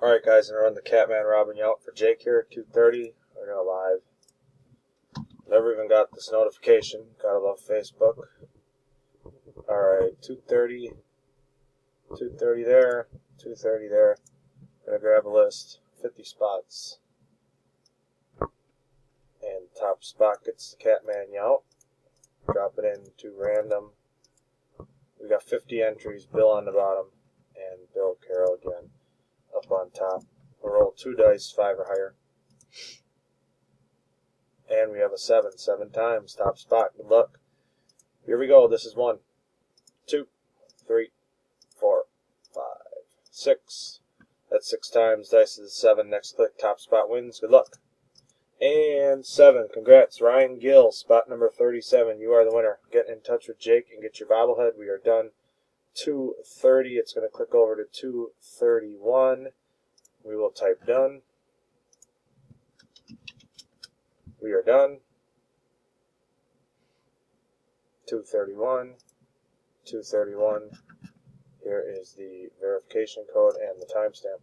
Alright guys, I'm going to run the Catman Robin you out for Jake here at 2:30. We're going live. Never even got this notification. Gotta love Facebook. Alright, 2:30. 2:30 there. 2:30 there. Gonna grab a list. 50 spots. And the top spot gets the Catman Yout. Drop it into random. We got 50 entries. Bill on the bottom. And Bill Carroll again up on top. We'll roll 2 dice, 5 or higher. And we have a 7. 7 times. Top spot. Good luck. Here we go. This is 1, 2, 3, 4, 5, 6. That's 6 times. Dice is 7. Next click. Top spot wins. Good luck. And 7. Congrats. Ryan Gill, spot number 37. You are the winner. Get in touch with Jake and get your bobblehead. We are done. 2:30. It's going to click over to 2:31. We will type done. We are done. 2:31. 2:31. Here is the verification code and the timestamp.